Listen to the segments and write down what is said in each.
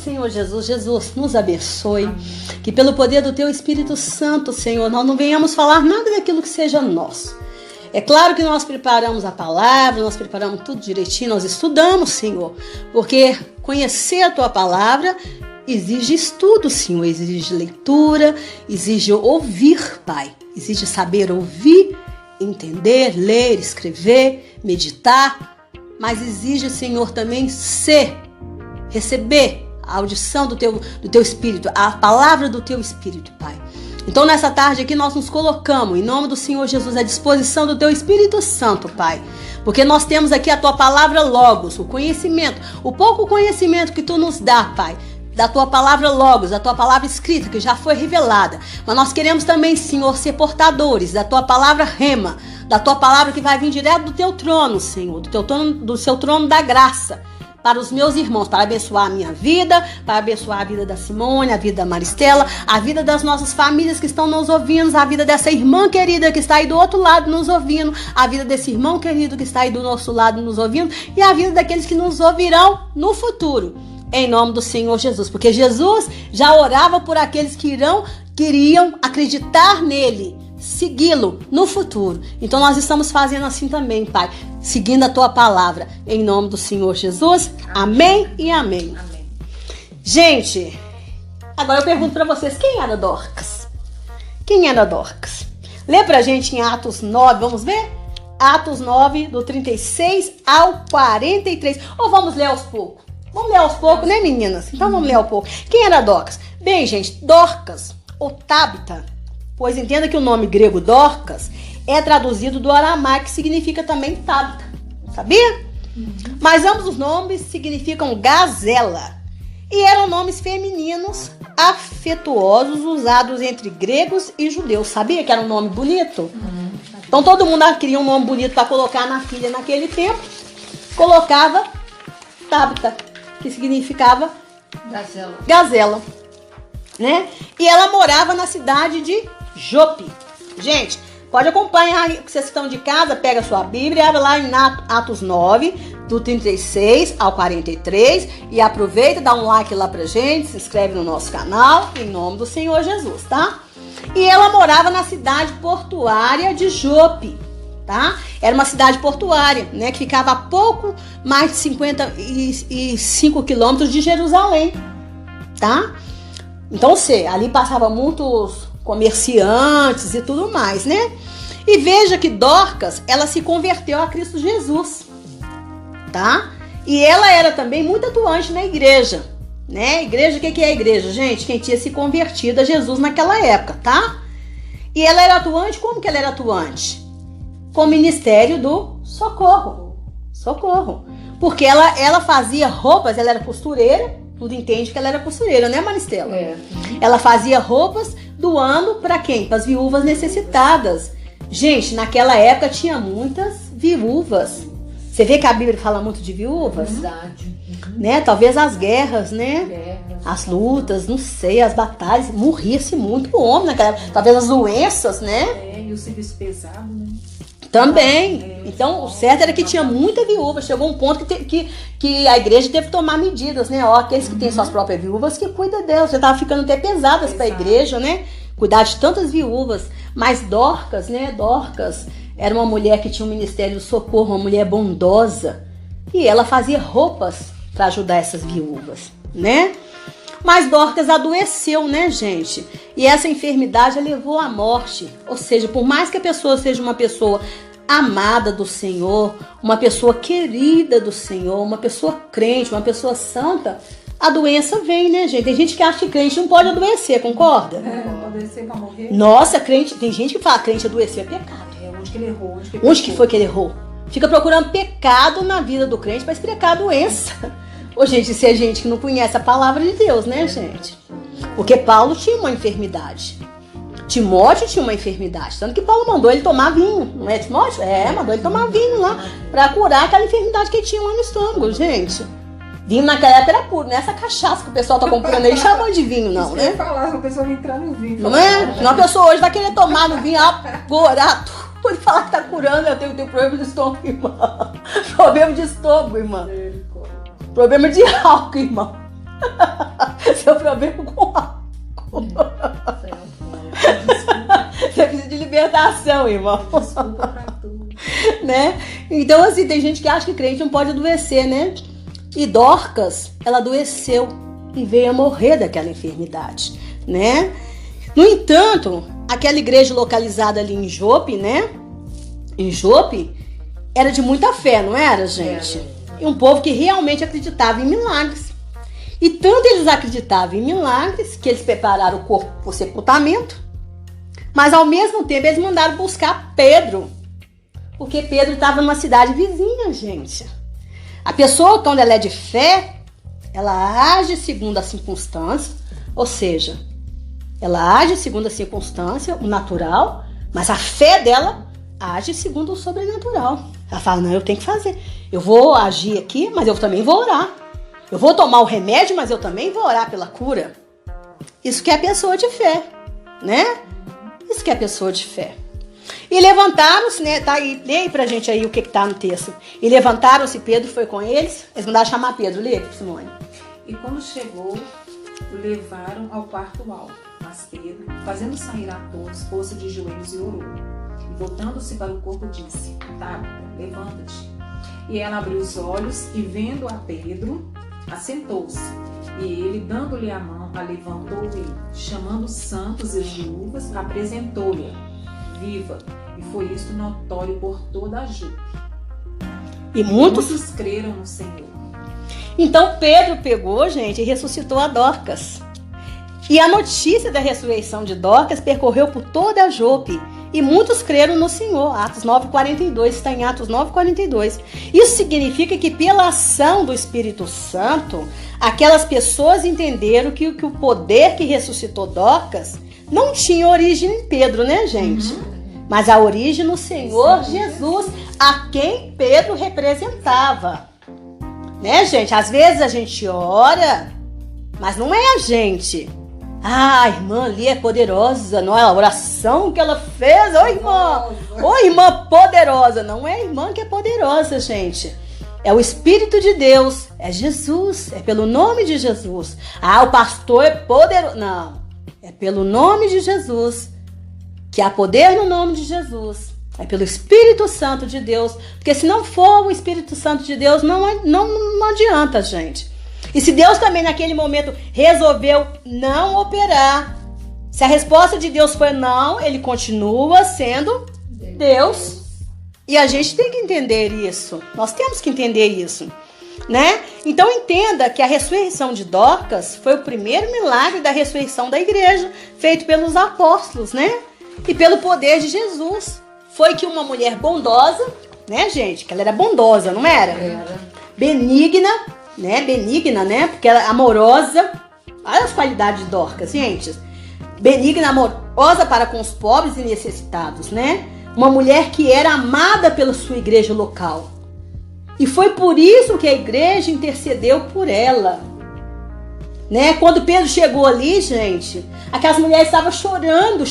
Senhor Jesus nos abençoe. Amém. Que pelo poder do Teu Espírito Santo, Senhor, nós não venhamos falar nada daquilo que seja nosso. É claro que nós preparamos a palavra, nós preparamos tudo direitinho, nós estudamos, Senhor, porque conhecer a Tua palavra exige estudo, Senhor, exige leitura, exige ouvir, Pai, exige saber ouvir, entender, ler, escrever, meditar, mas exige, Senhor, também receber a audição do teu Espírito, a palavra do Teu Espírito, Pai. Então, nessa tarde aqui, nós nos colocamos, em nome do Senhor Jesus, à disposição do Teu Espírito Santo, Pai. Porque nós temos aqui a Tua palavra Logos, o conhecimento, o pouco conhecimento que Tu nos dá, Pai. Da Tua palavra Logos, da Tua palavra escrita, que já foi revelada. Mas nós queremos também, Senhor, ser portadores da Tua palavra Rema, da Tua palavra que vai vir direto do Teu trono, Senhor, do Seu trono da graça. Para os meus irmãos, para abençoar a minha vida, para abençoar a vida da Simone, a vida da Maristela, a vida das nossas famílias que estão nos ouvindo, a vida dessa irmã querida que está aí do outro lado nos ouvindo, a vida desse irmão querido que está aí do nosso lado nos ouvindo e a vida daqueles que nos ouvirão no futuro, em nome do Senhor Jesus, porque Jesus já orava por aqueles que queriam acreditar nele, segui-lo no futuro. Então nós estamos fazendo assim também, Pai, seguindo a Tua palavra, em nome do Senhor Jesus. Amém e amém. Amém. Gente, agora eu pergunto para vocês, quem era Dorcas? Quem era Dorcas? Lê pra gente em Atos 9, vamos ver? Atos 9, do 36 ao 43. Ou vamos ler aos poucos? Vamos ler aos poucos, né, meninas? Então vamos ler aos poucos. Quem era Dorcas? Bem, gente, Dorcas, ou Tabita, pois entenda que o nome grego Dorcas é traduzido do aramaico, que significa também Tabita. Sabia? Mas ambos os nomes significam gazela. E eram nomes femininos afetuosos usados entre gregos e judeus. Sabia que era um nome bonito? Então todo mundo queria um nome bonito para colocar na filha naquele tempo. Colocava Tabita, que significava gazela. Né? E ela morava na cidade de Jope. Gente, pode acompanhar aí, que vocês estão de casa, pega a sua Bíblia e abre lá em Atos 9, do 36 ao 43 e aproveita, dá um like lá pra gente, se inscreve no nosso canal, em nome do Senhor Jesus, tá? E ela morava na cidade portuária de Jope, tá? Era uma cidade portuária, né, que ficava a pouco mais de 55 quilômetros de Jerusalém, tá? Então, ali passava muitos comerciantes e tudo mais, né? E veja que Dorcas, ela se converteu a Cristo Jesus, tá? E ela era também muito atuante na igreja, né? Igreja, o que é a igreja, gente? Quem tinha se convertido a Jesus naquela época, tá? E ela era atuante, como que ela era atuante? Com o ministério do socorro. Porque ela fazia roupas, ela era costureira, tudo entende que ela era costureira, né, Maristela? É. Ela fazia roupas doando para quem? Para as viúvas necessitadas. Gente, naquela época tinha muitas viúvas. Você vê que a Bíblia fala muito de viúvas? Verdade. Né? Talvez as guerras, né? As lutas, não sei, as batalhas. Morria-se muito homem naquela época. Talvez as doenças, né? E o serviço pesado, né? Também. Então, o certo era que tinha muita viúva. Chegou um ponto que a igreja teve que tomar medidas, né? Ó, aqueles que têm suas próprias viúvas, que cuida delas. Já tava ficando até pesadas para a igreja, né? Cuidar de tantas viúvas. Mas Dorcas, né? Dorcas era uma mulher que tinha um ministério do socorro, uma mulher bondosa. E ela fazia roupas para ajudar essas viúvas, né? Mas Dorcas adoeceu, né, gente? E essa enfermidade a levou à morte. Ou seja, por mais que a pessoa seja uma pessoa amada do Senhor, uma pessoa querida do Senhor, uma pessoa crente, uma pessoa santa, a doença vem, né, gente? Tem gente que acha que crente não pode adoecer, concorda? Adoecer pra morrer. Nossa, crente, tem gente que fala que crente adoecer é pecado. Onde que ele errou? Onde que foi que ele errou? Fica procurando pecado na vida do crente para explicar a doença. Ô, gente, isso é gente que não conhece a palavra de Deus, né, gente? Porque Paulo tinha uma enfermidade. Timóteo tinha uma enfermidade. Tanto que Paulo mandou ele tomar vinho. Não é, Timóteo? Mandou ele tomar vinho lá para curar aquela enfermidade que ele tinha lá no estômago, gente. Vinho naquela época era puro, não é essa cachaça que o pessoal tá comprando aí chamando de vinho, não, né? Falar, a pessoa vai entrar no vinho. Não é? Uma pessoa hoje vai querer tomar no vinho agora tudo e falar que tá curando. Eu tenho problema de estômago, irmão. Problema de estômago, irmão. Problema de álcool, irmão. Seu problema com álcool. Você precisa de libertação, irmão. Desculpa pra tudo. Né? Então, assim, tem gente que acha que crente não pode adoecer, né? E Dorcas, ela adoeceu e veio a morrer daquela enfermidade, né? No entanto, aquela igreja localizada ali em Jope, né? Em Jope, era de muita fé, não era, gente? E um povo que realmente acreditava em milagres. E tanto eles acreditavam em milagres que eles prepararam o corpo para o sepultamento, mas ao mesmo tempo eles mandaram buscar Pedro, porque Pedro estava numa cidade vizinha, gente. A pessoa, quando ela é de fé, ela age segundo a circunstância, ou seja, ela age segundo a circunstância, o natural, mas a fé dela age segundo o sobrenatural. Ela fala, não, eu tenho que fazer. Eu vou agir aqui, mas eu também vou orar. Eu vou tomar o remédio, mas eu também vou orar pela cura. Isso que é a pessoa de fé, né? Isso que é a pessoa de fé. E levantaram-se, né? Tá aí, lê aí pra gente aí o que tá no texto. E levantaram-se, Pedro foi com eles. Eles mandaram chamar Pedro. Lê, Simone. E quando chegou, o levaram ao quarto alto. Mas Pedro, fazendo sair a todos, pôs-se de joelhos e orou. E voltando-se para o corpo, disse, Tabita, levanta-te. E ela abriu os olhos e, vendo a Pedro, assentou-se. E ele, dando-lhe a mão, a levantou e, chamando os santos e as viúvas, apresentou-lhe viva. E foi isto notório por toda a Jope. E muitos creram no Senhor. Então Pedro pegou, gente, e ressuscitou a Dorcas. E a notícia da ressurreição de Dorcas percorreu por toda a Jope. E muitos creram no Senhor. Atos 9:42, está em Atos 9:42. Isso significa que pela ação do Espírito Santo, aquelas pessoas entenderam que o poder que ressuscitou Dorcas não tinha origem em Pedro, né, gente? Mas a origem no Senhor Jesus, a quem Pedro representava. Né, gente? Às vezes a gente ora, mas não é a gente. Ah, a irmã ali é poderosa, não é a oração que ela fez. Ô irmã poderosa. Não é a irmã que é poderosa, gente. É o Espírito de Deus, é Jesus, é pelo nome de Jesus. Ah, o pastor é poderoso. Não, é pelo nome de Jesus, que há poder no nome de Jesus. É pelo Espírito Santo de Deus, porque se não for o Espírito Santo de Deus, não adianta, gente. E se Deus também naquele momento resolveu não operar, se a resposta de Deus foi não, ele continua sendo Deus. E a gente tem que entender isso. Nós temos que entender isso, né? Então entenda que a ressurreição de Dorcas foi o primeiro milagre da ressurreição da igreja, feito pelos apóstolos, né? E pelo poder de Jesus. Foi que uma mulher bondosa, né, gente? Que ela era bondosa, não era? Era. Benigna, né? Porque ela é amorosa. Olha as qualidades de Dorcas, gente. Benigna, amorosa para com os pobres e necessitados, né? Uma mulher que era amada pela sua igreja local. E foi por isso que a igreja intercedeu por ela. Né? Quando Pedro chegou ali, gente, aquelas mulheres estavam chorando,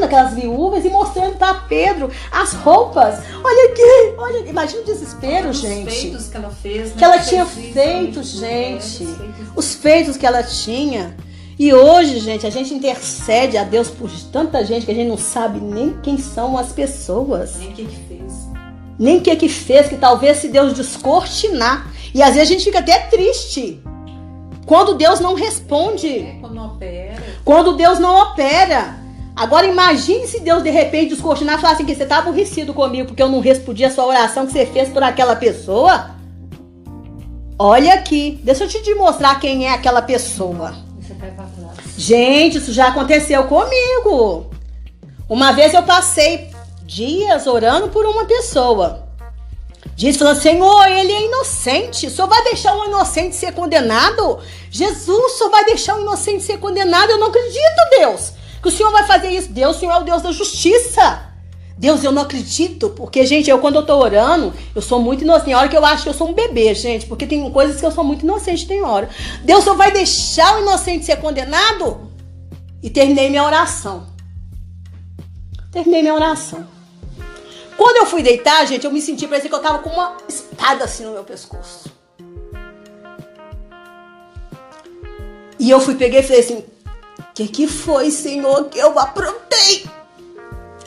aquelas viúvas, e mostrando para Pedro as roupas. Olha aqui, imagina o desespero, gente. Os feitos que ela fez, né? Que ela tinha feito, gente. Os feitos que ela tinha. E hoje, gente, a gente intercede a Deus por tanta gente que a gente não sabe nem quem são as pessoas. Nem o que fez. Nem o que fez, que talvez se Deus descortinar. E às vezes a gente fica até triste quando Deus não responde. Quando não opera. Quando Deus não opera. Agora imagine se Deus de repente descortinar e falar assim, que você está aborrecido comigo porque eu não respondi a sua oração que você fez por aquela pessoa. Olha aqui, deixa eu te mostrar quem é aquela pessoa. Gente, isso já aconteceu comigo. Uma vez eu passei dias orando por uma pessoa. Diz falando, Senhor, ele é inocente. O Senhor vai deixar um inocente ser condenado? Jesus, o Senhor vai deixar um inocente ser condenado? Eu não acredito, Deus, que o Senhor vai fazer isso. Deus, o Senhor é o Deus da justiça. Deus, eu não acredito. Porque, gente, quando eu tô orando, eu sou muito inocente. Tem hora que eu acho que eu sou um bebê, gente. Porque tem coisas que eu sou muito inocente, tem hora. Deus, o Senhor vai deixar o inocente ser condenado? E terminei minha oração. Quando eu fui deitar, gente, eu me senti, parecia que eu tava com uma espada assim no meu pescoço. E eu peguei e falei assim, que foi, Senhor, que eu aprontei?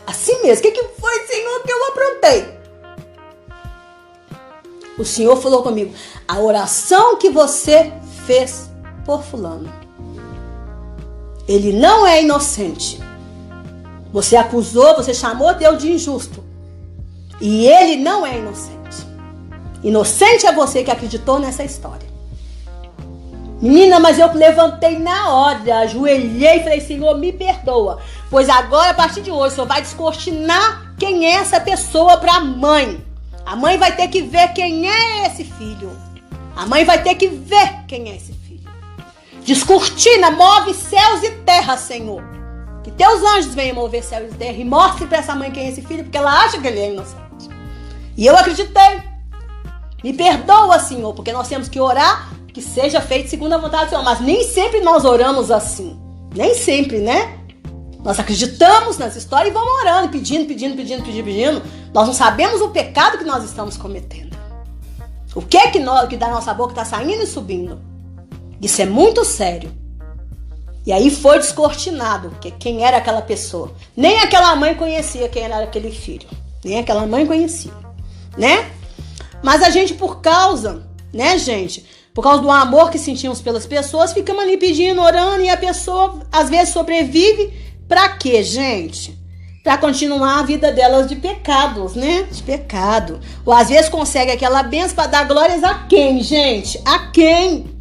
Assim mesmo, que foi, Senhor, que eu aprontei? O Senhor falou comigo, a oração que você fez por fulano, ele não é inocente. Você acusou, você chamou Deus de injusto. E ele não é inocente. Inocente é você que acreditou nessa história. Menina, mas eu levantei na hora, ajoelhei e falei, Senhor, me perdoa. Pois agora, a partir de hoje, o Senhor vai descortinar quem é essa pessoa para a mãe. A mãe vai ter que ver quem é esse filho. A mãe vai ter que ver quem é esse filho. Descortina, move céus e terra, Senhor. Que teus anjos venham mover céus e terra e mostre para essa mãe quem é esse filho, porque ela acha que ele é inocente. E eu acreditei. Me perdoa, Senhor, porque nós temos que orar que seja feito segundo a vontade do Senhor. Mas nem sempre nós oramos assim. Nem sempre, né? Nós acreditamos nessa história e vamos orando, pedindo. Nós não sabemos o pecado que nós estamos cometendo. O que da nossa boca está saindo e subindo. Isso é muito sério. E aí foi descortinado quem era aquela pessoa. Nem aquela mãe conhecia quem era aquele filho. Nem aquela mãe conhecia, né? Mas a gente, por causa, né, gente? Por causa do amor que sentimos pelas pessoas, ficamos ali pedindo, orando, e a pessoa, às vezes, sobrevive. Pra quê, gente? Pra continuar a vida delas de pecados, né? De pecado. Ou às vezes consegue aquela bênção pra dar glórias a quem, gente? A quem?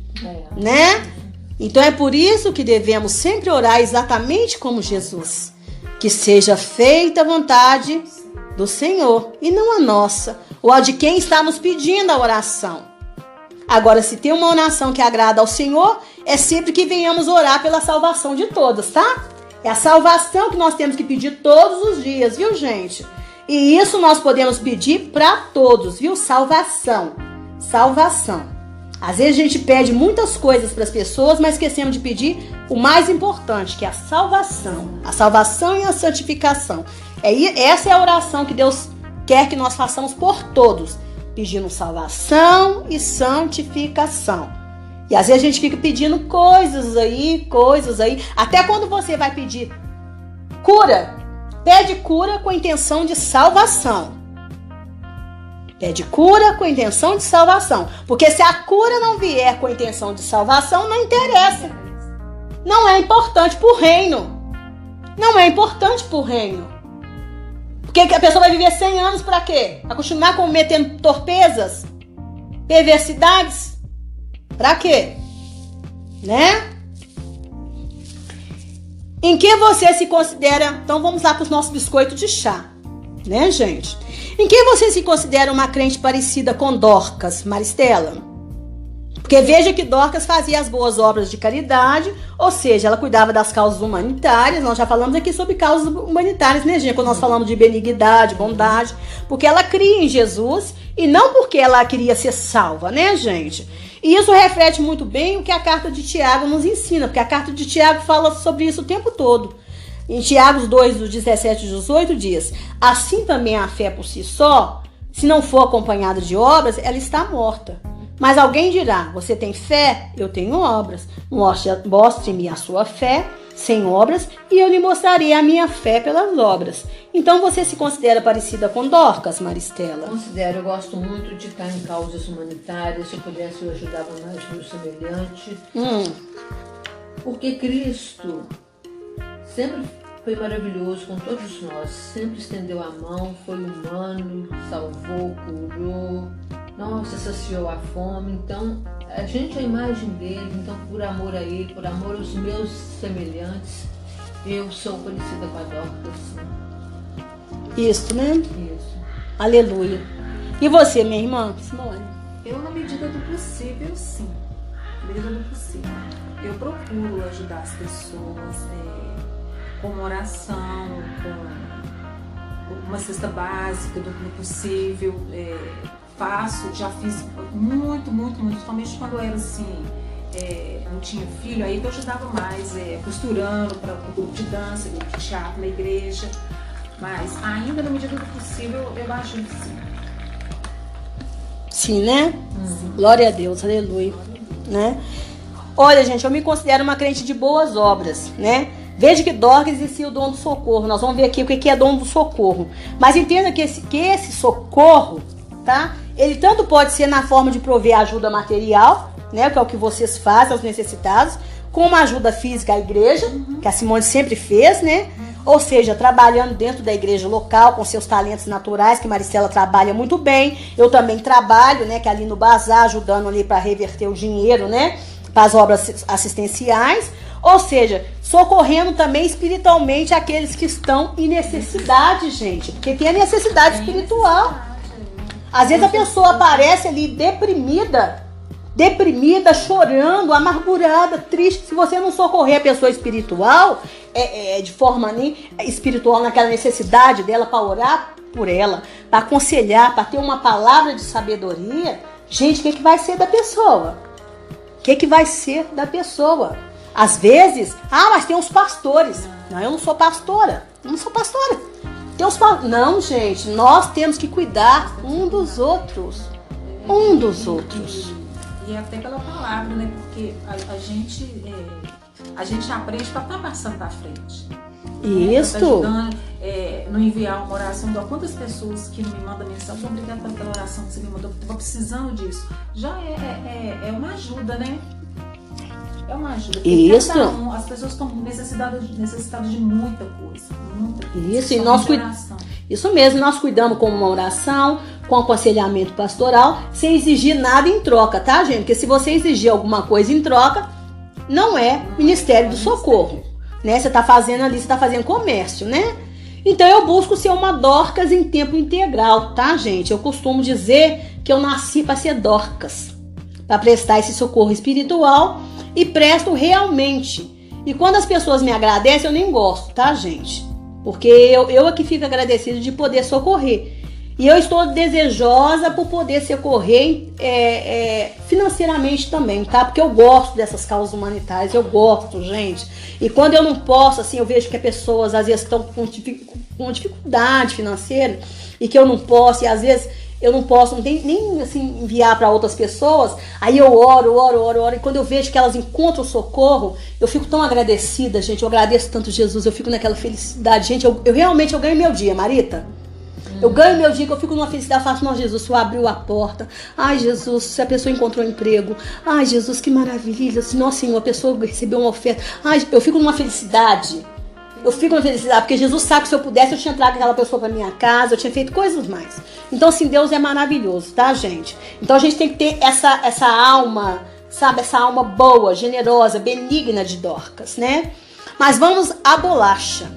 Né? Então é por isso que devemos sempre orar exatamente como Jesus. Que seja feita a vontade do Senhor e não a nossa. Ou a de quem está nos pedindo a oração. Agora, se tem uma oração que agrada ao Senhor, é sempre que venhamos orar pela salvação de todos, tá? É a salvação que nós temos que pedir todos os dias, viu, gente? E isso nós podemos pedir para todos, viu? Salvação. Salvação. Às vezes a gente pede muitas coisas para as pessoas, mas esquecemos de pedir o mais importante, que é a salvação. A salvação e a santificação. Essa é a oração que Deus quer que nós façamos por todos, pedindo salvação e santificação. E às vezes a gente fica pedindo coisas aí. Até quando você vai pedir cura, pede cura com a intenção de salvação. Pede cura com a intenção de salvação. Porque se a cura não vier com a intenção de salvação, não interessa. Não é importante para o reino. Não é importante para o reino. Porque a pessoa vai viver 100 anos para quê? Para continuar cometendo torpezas? Perversidades? Para quê? Né? Em que você se considera... Então vamos lá para os nossos biscoitos de chá. Né, gente? Em que você se considera uma crente parecida com Dorcas, Maristela? Porque veja que Dorcas fazia as boas obras de caridade, ou seja, ela cuidava das causas humanitárias. Nós já falamos aqui sobre causas humanitárias, né, gente? Quando nós falamos de benignidade, bondade, porque ela cria em Jesus e não porque ela queria ser salva, né, gente? E isso reflete muito bem o que a carta de Tiago nos ensina, porque a carta de Tiago fala sobre isso o tempo todo. Em Tiago 2, dos 17 e 18 diz, assim também a fé por si só, se não for acompanhada de obras, ela está morta. Mas alguém dirá, você tem fé? Eu tenho obras. Mostre-me a sua fé sem obras e eu lhe mostrarei a minha fé pelas obras. Então você se considera parecida com Dorcas, Maristela? Considero, eu gosto muito de estar em causas humanitárias. Se eu pudesse, eu ajudava mais meu semelhante. Porque Cristo sempre foi maravilhoso com todos nós. Sempre estendeu a mão, foi humano, salvou, curou. Nossa, saciou a fome. Então, a gente é a imagem dele. Então, por amor a ele, por amor aos meus semelhantes, eu sou parecida com a Dorcas. Isso, né? Isso. Aleluia. E você, minha irmã, Simone? Eu, na medida do possível, sim. Na medida do possível. Eu procuro ajudar as pessoas com uma oração, com uma cesta básica do possível. Já fiz muito, principalmente quando eu era assim, não tinha filho, aí que eu ajudava mais, costurando para o grupo de dança, grupo de teatro na igreja, mas ainda na medida do possível eu ajudo sim. Sim, né? Glória a Deus, aleluia. Né? Olha, gente, eu me considero uma crente de boas obras, né? Veja que Dorcas existia o dom do socorro. Nós vamos ver aqui o que é dom do socorro. Mas entenda que esse socorro, tá? Ele tanto pode ser na forma de prover ajuda material, né? Que é o que vocês fazem aos necessitados, como ajuda física à igreja, que a Simone sempre fez, né? Ou seja, trabalhando dentro da igreja local, com seus talentos naturais, que Maristela trabalha muito bem. Eu também trabalho, né? Que ali no bazar, ajudando ali para reverter o dinheiro, né? Para as obras assistenciais. Ou seja, socorrendo também espiritualmente aqueles que estão em necessidade, gente. Porque tem a necessidade espiritual. Às vezes a pessoa aparece ali deprimida, chorando, amargurada, triste. Se você não socorrer a pessoa espiritual, de forma espiritual naquela necessidade dela, para orar por ela, para aconselhar, para ter uma palavra de sabedoria, gente, o que vai ser da pessoa? O que vai ser da pessoa? Às vezes, mas tem uns pastores. Não, eu não sou pastora. Tem uns Não, gente, nós temos que cuidar um dos outros. E até pela palavra, né? Porque a gente aprende para estar passando para frente. Isso. Tá ajudando, não enviar uma oração. Quantas pessoas que me mandam mensagem, obrigada pela oração que você me mandou, estava precisando disso. Já é uma ajuda, né? É uma ajuda. Isso. As pessoas estão necessitadas de muita coisa. Isso, e nós Isso mesmo, nós cuidamos com uma oração, com aconselhamento pastoral, sem exigir nada em troca, tá, gente? Porque se você exigir alguma coisa em troca, não é Ministério do Socorro, né? Você tá fazendo ali, você tá fazendo comércio, né? Então eu busco ser uma Dorcas em tempo integral, tá, gente? Eu costumo dizer que eu nasci para ser Dorcas, para prestar esse socorro espiritual, e presto realmente. E quando as pessoas me agradecem, eu nem gosto, tá, gente? Porque eu aqui fico agradecida de poder socorrer. E eu estou desejosa por poder socorrer financeiramente também, tá? Porque eu gosto dessas causas humanitárias, eu gosto, gente. E quando eu não posso, assim, eu vejo que as pessoas às vezes estão com dificuldade financeira e que eu não posso, e às vezes eu não posso, não tem nem assim enviar para outras pessoas. Aí eu oro, e quando eu vejo que elas encontram socorro, eu fico tão agradecida, gente. Eu agradeço tanto Jesus, eu fico naquela felicidade, gente. Eu realmente ganho meu dia, Marita. Eu ganho meu dia, que eu fico numa felicidade, eu faço, nossa, Jesus, o Senhor abriu a porta. Ai, Jesus, se a pessoa encontrou um emprego. Ai, Jesus, que maravilha. Nossa, Senhor, a pessoa recebeu uma oferta. Ai, eu fico numa felicidade. Porque Jesus sabe que se eu pudesse, eu tinha trago aquela pessoa para minha casa, eu tinha feito coisas mais. Então, assim, Deus é maravilhoso, tá, gente? Então, a gente tem que ter essa alma, sabe? Essa alma boa, generosa, benigna de Dorcas, né? Mas vamos à bolacha.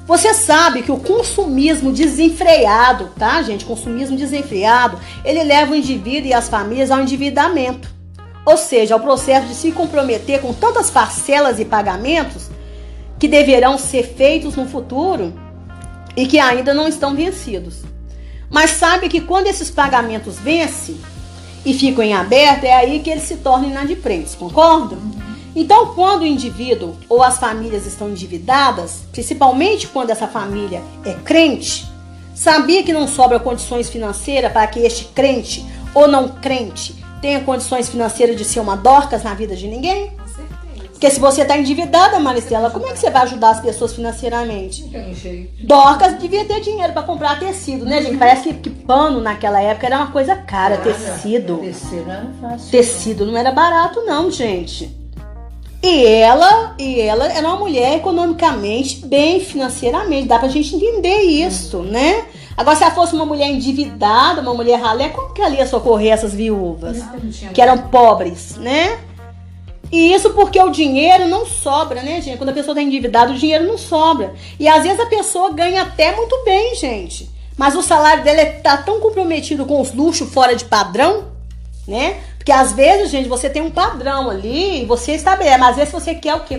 Você sabe que o consumismo desenfreado, tá, gente? Consumismo desenfreado, ele leva o indivíduo e as famílias ao endividamento. Ou seja, ao processo de se comprometer com tantas parcelas e pagamentos que deverão ser feitos no futuro e que ainda não estão vencidos. Mas sabe que quando esses pagamentos vencem e ficam em aberto, é aí que eles se tornam inadimplentes, concordam? Então, quando o indivíduo ou as famílias estão endividadas, principalmente quando essa família é crente, sabia que não sobra condições financeiras para que este crente ou não crente tenha condições financeiras de ser uma Dorcas na vida de ninguém? Porque se você está endividada, Maristela, como é que você vai ajudar as pessoas financeiramente? Dorcas devia ter dinheiro para comprar tecido, né, gente? Parece que pano naquela época era uma coisa cara, tecido. Tecido era fácil. Tecido não era barato, não, gente. E ela era uma mulher economicamente bem financeiramente. Dá pra gente entender isso, né? Agora, se ela fosse uma mulher endividada, uma mulher ralé, como que ela ia socorrer essas viúvas? Que eram pobres, né? E isso porque o dinheiro não sobra, né, gente? Quando a pessoa está endividada, o dinheiro não sobra. E às vezes a pessoa ganha até muito bem, gente. Mas o salário dela está tão comprometido com os luxos fora de padrão, né? Porque às vezes, gente, você tem um padrão ali e você estabelece. Mas às vezes você quer o quê?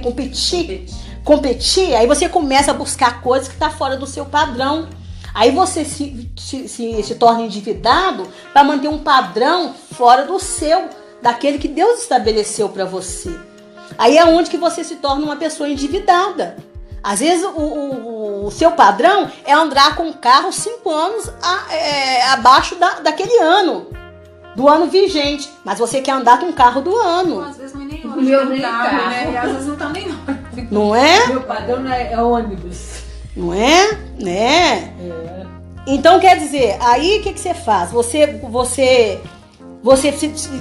Competir. Aí você começa a buscar coisas que estão fora do seu padrão. Aí você se torna endividado para manter um padrão fora do seu, daquele que Deus estabeleceu para você. Aí é onde que você se torna uma pessoa endividada. Às vezes o seu padrão é andar com um carro 5 anos abaixo daquele ano, do ano vigente. Mas você quer andar com um carro do ano. Às vezes não é nem hora Meu de nem carro, carro. né? E às vezes não tá nem na hora. Não é? Meu padrão é ônibus. Não é? Né? Então, quer dizer, aí o que você faz? Você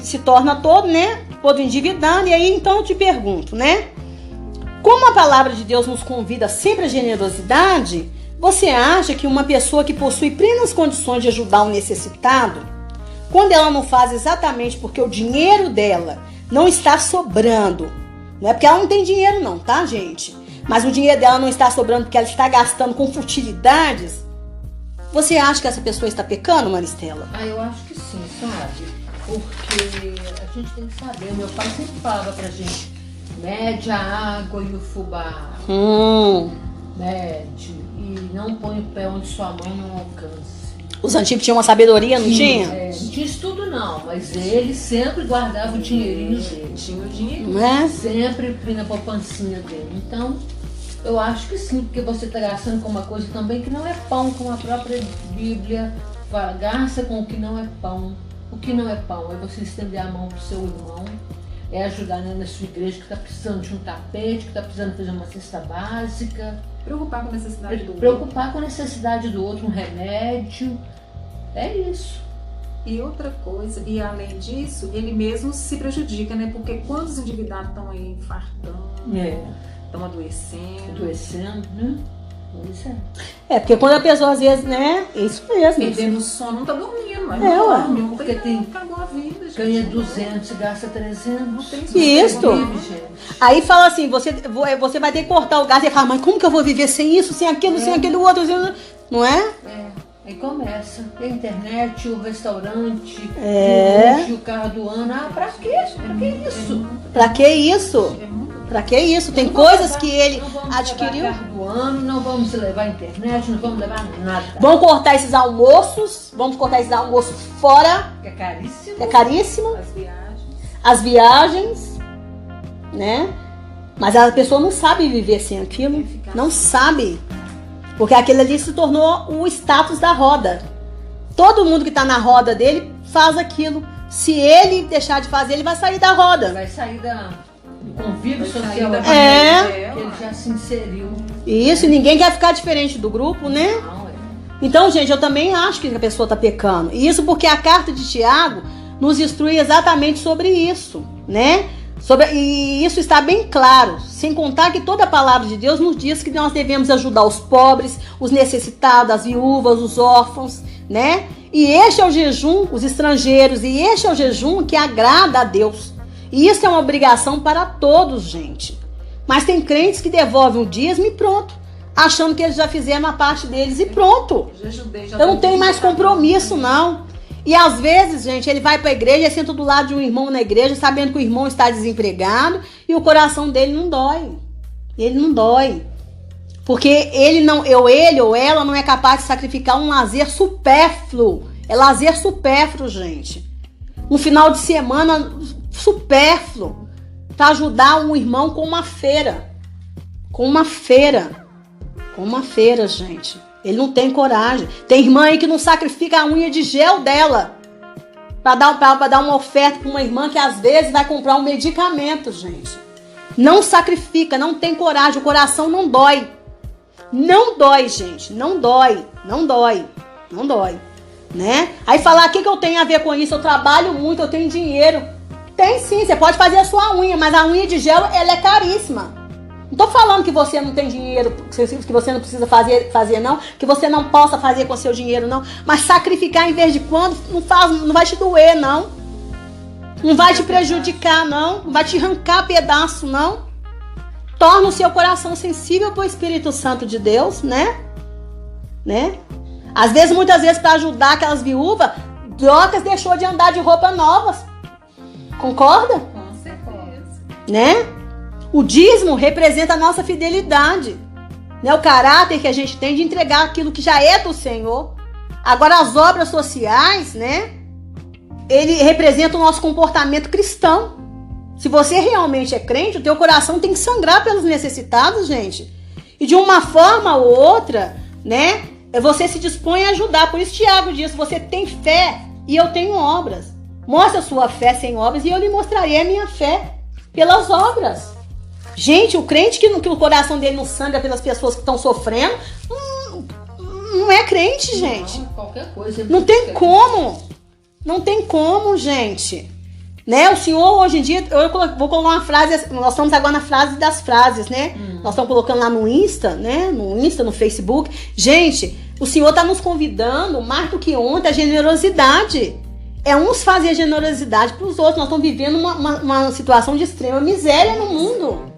se torna todo, né? Todo endividado. E aí, então, eu te pergunto, né? Como a palavra de Deus nos convida sempre à generosidade, você acha que uma pessoa que possui plenas condições de ajudar o necessitado, quando ela não faz exatamente porque o dinheiro dela não está sobrando, não é porque ela não tem dinheiro não, tá, gente? Mas o dinheiro dela não está sobrando porque ela está gastando com futilidades, você acha que essa pessoa está pecando, Maristela? Eu acho que sim, sabe? Porque a gente tem que saber. Meu pai sempre falava pra gente: mede a água e o fubá. Mede. E não põe o pé onde sua mão não alcança. Os antigos tinham uma sabedoria, não tinha? Não tinha estudo não, mas ele sempre guardava o dinheirinho dele. Tinha o dinheiro. Não é? Sempre na poupancinha dele. Então, eu acho que sim, porque você está gastando com uma coisa também que não é pão, como a própria Bíblia fala: gasta com o que não é pão. O que não é pão é você estender a mão para o seu irmão, é ajudar na sua igreja que está precisando de um tapete, que está precisando fazer uma cesta básica. Preocupar com a necessidade do outro. Preocupar com a necessidade do outro, um remédio. É isso. E outra coisa, e além disso, ele mesmo se prejudica, né? Porque quando os endividados estão aí infartando, estão Adoecendo, né? Pois é. É, porque quando a pessoa às vezes, né? Isso mesmo. perdendo o sono, não tá dormindo, mas É, não ué. dorme, Porque acabou a vida, gente. Ganha 200 e gasta 300. Não tem Isso. sono, Gente. Aí fala assim, você vai ter que cortar o gás e fala, mas como que eu vou viver sem isso, sem aquilo, sem aquele outro, não é? Aí começa. E a internet, o restaurante, o carro do ano. Pra quê? Pra que isso? Pra que isso? Pra que isso? Tem coisas que ele Não vamos adquiriu. levar carro do ano, não vamos levar internet, não vamos levar nada. Vamos cortar esses almoços, fora, Que é caríssimo. que é caríssimo, As viagens. as viagens, né? Mas a pessoa não sabe viver sem aquilo, não sabe. Porque aquilo ali se tornou o status da roda. Todo mundo que tá na roda dele faz aquilo. Se ele deixar de fazer, ele vai sair da roda. Vai sair do convívio Vai sair social da ali, É. que ele já se inseriu. Isso, e ninguém quer ficar diferente do grupo, né? Não, Então, gente, eu também acho que a pessoa tá pecando. E isso porque a carta de Tiago nos instrui exatamente sobre isso, né? E isso está bem claro, sem contar que toda a palavra de Deus nos diz que nós devemos ajudar os pobres, os necessitados, as viúvas, os órfãos, né? E este é o jejum, os estrangeiros, e este é o jejum que agrada a Deus. E isso é uma obrigação para todos, gente. Mas tem crentes que devolvem o dízimo e pronto, achando que eles já fizeram a parte deles e pronto. Já ajudei, já Eu não tenho mais compromisso, não. E às vezes, gente, ele vai para a igreja e senta do lado de um irmão na igreja, sabendo que o irmão está desempregado e o coração dele não dói. Ele não dói. Porque ele ou ela não é capaz de sacrificar um lazer supérfluo. É lazer supérfluo, gente. Um final de semana supérfluo para ajudar um irmão com uma feira. Com uma feira, gente. Ele não tem coragem. Tem irmã aí que não sacrifica a unha de gel dela pra dar uma oferta pra uma irmã que às vezes vai comprar um medicamento, gente. Não sacrifica, não tem coragem. O coração não dói. Não dói, gente. Não dói. Né? Aí falar, o que eu tenho a ver com isso? Eu trabalho muito, eu tenho dinheiro. Tem sim, você pode fazer a sua unha, mas a unha de gel, ela é caríssima. Não tô falando que você não tem dinheiro, que você não precisa fazer não, que você não possa fazer com seu dinheiro não, mas sacrificar em vez de quando não vai te doer não, não vai te prejudicar não vai te arrancar pedaço não. Torna o seu coração sensível para o Espírito Santo de Deus, né? Às vezes, muitas vezes, para ajudar aquelas viúvas, Dorcas deixou de andar de roupas novas. Concorda? Com certeza. Né? O dízimo representa a nossa fidelidade, né? O caráter que a gente tem de entregar aquilo que já é do Senhor. Agora, as obras sociais, né? Ele representa o nosso comportamento cristão. Se você realmente é crente, o teu coração tem que sangrar pelos necessitados, gente. E de uma forma ou outra, né? Você se dispõe a ajudar. Por isso, Tiago diz, você tem fé e eu tenho obras. Mostre a sua fé sem obras e eu lhe mostrarei a minha fé. pelas obras. Gente, o crente que o coração dele não sangra pelas pessoas que estão sofrendo, não é crente, gente. Não, qualquer coisa. Não tem como. Não tem como, gente. Né? O Senhor, hoje em dia, eu vou colocar uma frase, nós estamos agora na frase das frases, né? Nós estamos colocando lá no Insta, né? No Insta, no Facebook. Gente, o Senhor está nos convidando, mais do que ontem, a generosidade. É uns fazer generosidade para os outros. Nós estamos vivendo uma situação de extrema miséria no mundo.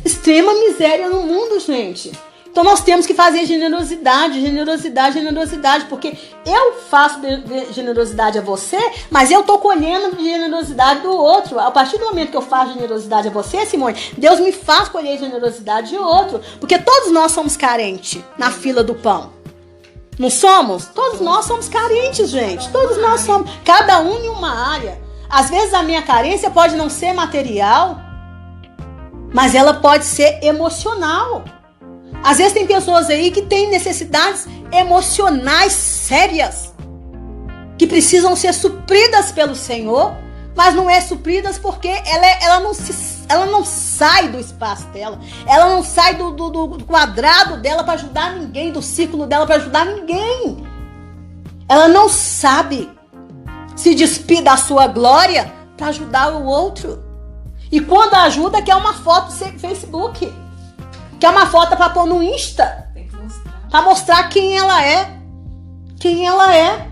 Extrema miséria no mundo, gente. Então nós temos que fazer generosidade, porque eu faço generosidade a você, mas eu estou colhendo generosidade do outro. A partir do momento que eu faço generosidade a você, Simone, Deus me faz colher generosidade de outro, porque todos nós somos carentes na fila do pão. Não somos? Todos nós somos carentes, gente. Todos nós somos, cada um em uma área. Às vezes a minha carência pode não ser material, mas ela pode ser emocional. Às vezes tem pessoas aí que têm necessidades emocionais sérias, que precisam ser supridas pelo Senhor, mas não é supridas porque ela não sai do espaço dela, ela não sai do quadrado dela para ajudar ninguém, do círculo dela para ajudar ninguém. Ela não sabe se despir da sua glória para ajudar o outro. E quando ajuda, quer uma foto no Facebook, quer uma foto para pôr no Insta, para mostrar quem ela é. Quem ela é.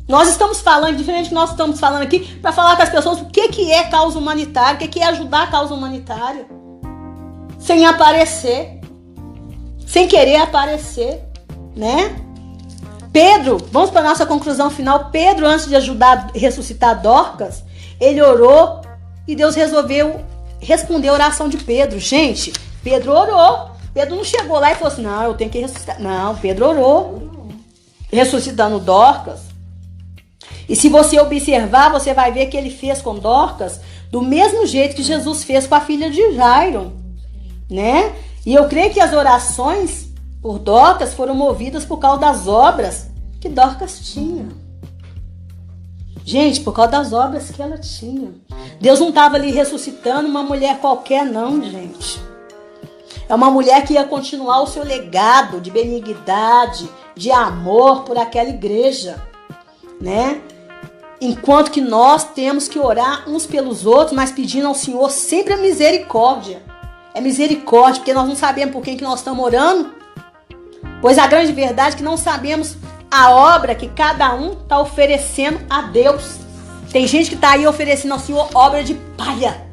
Nós estamos falando, diferente que nós estamos falando aqui, para falar com as pessoas o que é causa humanitária, o que é ajudar a causa humanitária. Sem aparecer. Sem querer aparecer. Né? Pedro, vamos para a nossa conclusão final. Pedro, antes de ajudar a ressuscitar Dorcas, ele orou e Deus resolveu responder a oração de Pedro. Gente, Pedro orou. Pedro não chegou lá e falou assim, não, eu tenho que ressuscitar. Não, Pedro orou. Ressuscitando Dorcas. E se você observar, você vai ver que ele fez com Dorcas do mesmo jeito que Jesus fez com a filha de Jairo, né? E eu creio que as orações por Dorcas foram movidas por causa das obras que Dorcas tinha. Gente, por causa das obras que ela tinha. Deus não estava ali ressuscitando uma mulher qualquer, não, gente. É uma mulher que ia continuar o seu legado de benignidade, de amor por aquela igreja, né? Enquanto que nós temos que orar uns pelos outros, mas pedindo ao Senhor sempre a misericórdia. É misericórdia, porque nós não sabemos por quem que nós estamos orando. Pois a grande verdade é que não sabemos a obra que cada um está oferecendo a Deus. Tem gente que está aí oferecendo ao Senhor obra de palha.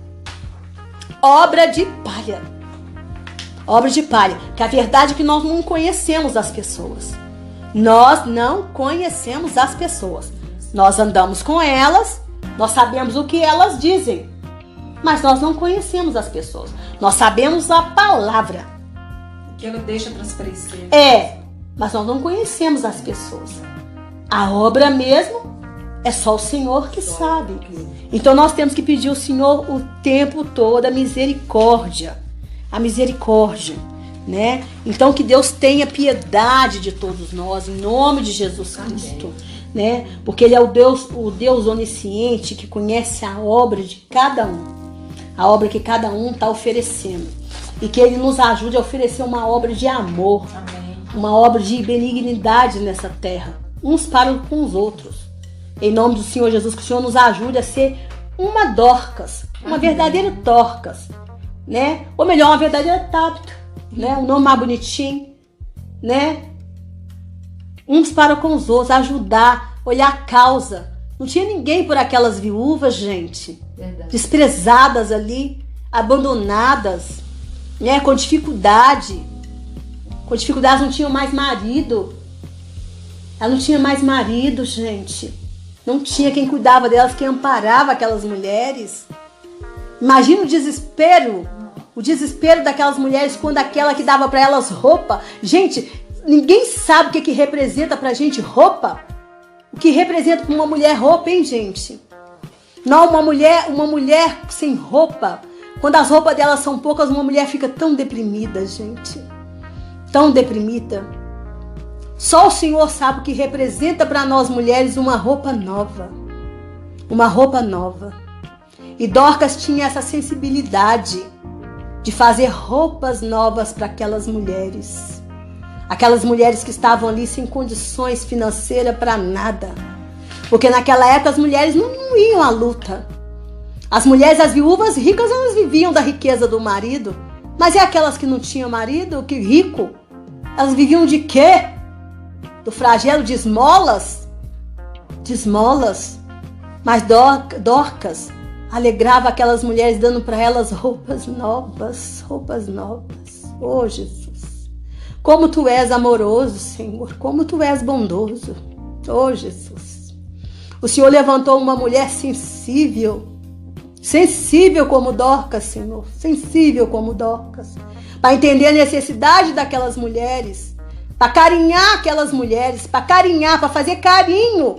Obra de palha. Obra de palha. Que a verdade é que nós não conhecemos as pessoas. Nós não conhecemos as pessoas. Nós andamos com elas, nós sabemos o que elas dizem, mas nós não conhecemos as pessoas. Nós sabemos a palavra. O que ela deixa transparecer. Mas nós não conhecemos as pessoas. A obra mesmo é só o Senhor que sabe. Então nós temos que pedir ao Senhor o tempo todo a misericórdia. A misericórdia, né? Então que Deus tenha piedade de todos nós, em nome de Jesus Cristo. Né? Porque Ele é o Deus onisciente que conhece a obra de cada um, a obra que cada um está oferecendo, e que Ele nos ajude a oferecer uma obra de amor. Amém. Uma obra de benignidade nessa terra, uns para com os outros, em nome do Senhor Jesus. Que o Senhor nos ajude a ser uma Dorcas, uma verdadeira Dorcas, né? Ou melhor, uma verdadeira Tabita, né? Um nome mais bonitinho, né? Uns para com os outros, ajudar, olhar a causa. Não tinha ninguém por aquelas viúvas, gente. Verdade. Desprezadas ali, abandonadas, né? Com dificuldade. Com dificuldades, não tinham mais marido. Ela não tinha mais marido, gente. Não tinha quem cuidava delas, quem amparava aquelas mulheres. Imagina o desespero daquelas mulheres quando aquela que dava para elas roupa. Gente, ninguém sabe o que representa pra gente roupa. O que representa pra uma mulher roupa, hein, gente? Não, uma mulher sem roupa. Quando as roupas delas são poucas, uma mulher fica tão deprimida, gente. Tão deprimida. Só o Senhor sabe o que representa pra nós mulheres uma roupa nova. Uma roupa nova. E Dorcas tinha essa sensibilidade de fazer roupas novas para aquelas mulheres. Aquelas mulheres que estavam ali sem condições financeiras para nada. Porque naquela época as mulheres não iam à luta. As mulheres, as viúvas ricas, elas viviam da riqueza do marido. Mas e aquelas que não tinham marido, que rico? Elas viviam de quê? Do flagelo de esmolas? De esmolas. Mas Dorcas alegrava aquelas mulheres dando para elas roupas novas, roupas novas. Oh, Jesus, como tu és amoroso, Senhor, como tu és bondoso. Oh, Jesus, o Senhor levantou uma mulher sensível como Dorcas, Senhor, sensível como Dorcas, para entender a necessidade daquelas mulheres, para carinhar aquelas mulheres, para carinhar, para fazer carinho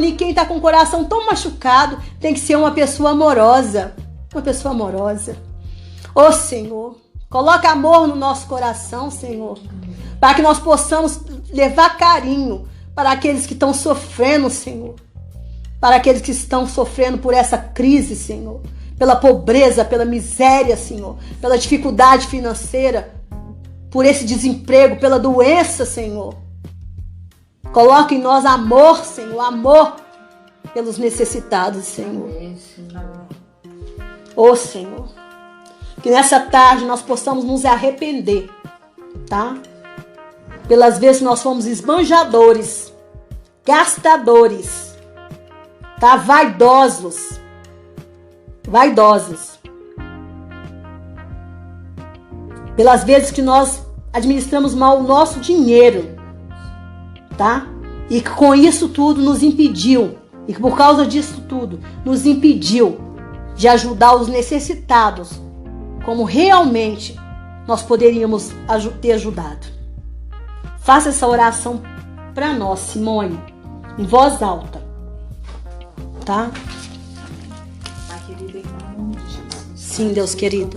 em quem está com o coração tão machucado. Tem que ser uma pessoa amorosa. Uma pessoa amorosa. Ô Senhor, coloca amor no nosso coração, Senhor, para que nós possamos levar carinho para aqueles que estão sofrendo, Senhor. Para aqueles que estão sofrendo por essa crise, Senhor. Pela pobreza, pela miséria, Senhor. Pela dificuldade financeira. Por esse desemprego, pela doença, Senhor. Coloque em nós amor, Senhor, amor pelos necessitados, Senhor. Ô, Senhor, que nessa tarde nós possamos nos arrepender, tá? Pelas vezes nós fomos esbanjadores, gastadores, tá? Vaidosos. Pelas vezes que nós administramos mal o nosso dinheiro, tá? E que com isso tudo nos impediu, e que por causa disso tudo nos impediu de ajudar os necessitados, como realmente nós poderíamos ter ajudado. Faça essa oração para nós, Simone, em voz alta, tá? Pai querido, em nome de Jesus. Sim, Deus querido.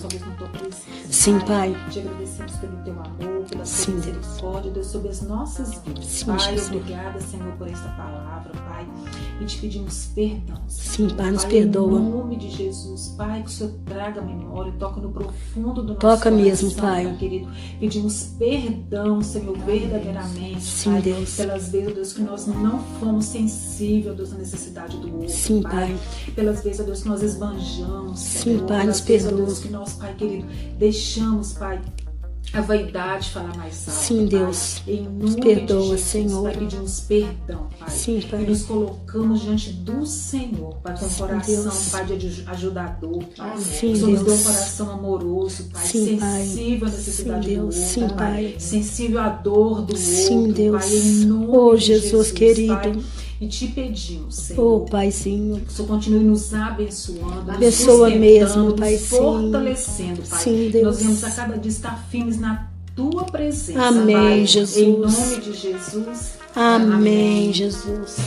Sim, Pai. Te agradecemos pelo teu amor, pela Sim, tua misericórdia, Deus, sobre as nossas vidas. Sim, Pai, Jesus. obrigada, Senhor, por esta palavra, Pai. E te pedimos perdão, Senhor. Sim, Pai, nos Pai, perdoa. Em nome de Jesus, Pai, que o Senhor traga a memória, toca no profundo do nosso Toca coração, mesmo, Pai. querido. Pedimos perdão, Senhor, verdadeiramente, Sim, Pai, Deus. pelas vezes, Deus, que nós não fomos sensíveis, Deus, à necessidade do outro, Sim, Pai. Pelas vezes, Deus, que nós esbanjamos, Sim, Senhor. Pai, nos Pelas vezes, perdoa. Deus, que nós, Pai querido, deixamos, Pai, a vaidade falar mais alto. Sim, Pai. Deus. Em Nos nome perdoa, de Jesus, Senhor. Pai, pedimos perdão, Pai. Sim, Pai. E nos colocamos diante do Senhor, Pai, com um Sim, coração, Deus. Pai, de ajudador, Pai. Sim, Que o Senhor nos dê um Deus. coração amoroso, Pai, Sim, Pai. sensível à necessidade Sim, Deus. do outro, Sim, Pai. Pai. Sensível à dor do Sim, outro, Deus. Pai, em nome Oh, de Jesus querido. Pai. E te pedimos, Senhor. Oh, Paizinho. Que o Senhor continue nos abençoando, Abençoa nos mesmo, nos Pai, sim. fortalecendo, Pai. Sim, Deus. Nós vamos a cada dia estar firmes na tua presença, Amém, Pai. Jesus. Em nome de Jesus. Amém, Jesus.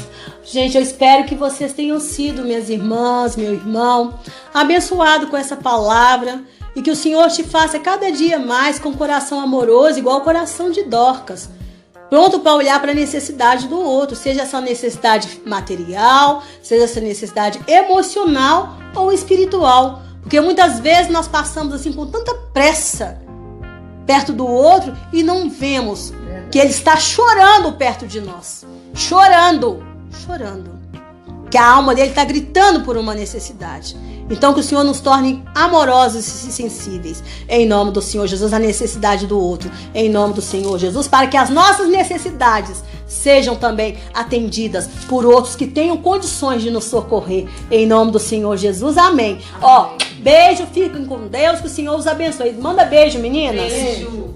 Gente, eu espero que vocês tenham sido, minhas irmãs, meu irmão, abençoado com essa palavra e que o Senhor te faça cada dia mais com coração amoroso, igual o coração de Dorcas. Pronto para olhar para a necessidade do outro, seja essa necessidade material, seja essa necessidade emocional ou espiritual. Porque muitas vezes nós passamos assim com tanta pressa perto do outro e não vemos que ele está chorando perto de nós. Chorando. Que a alma dele está gritando por uma necessidade. Então que o Senhor nos torne amorosos e sensíveis. Em nome do Senhor Jesus, a necessidade do outro. Em nome do Senhor Jesus, para que as nossas necessidades sejam também atendidas por outros que tenham condições de nos socorrer. Em nome do Senhor Jesus, amém. Ó, beijo, fiquem com Deus, que o Senhor os abençoe. Manda beijo, meninas. Beijo.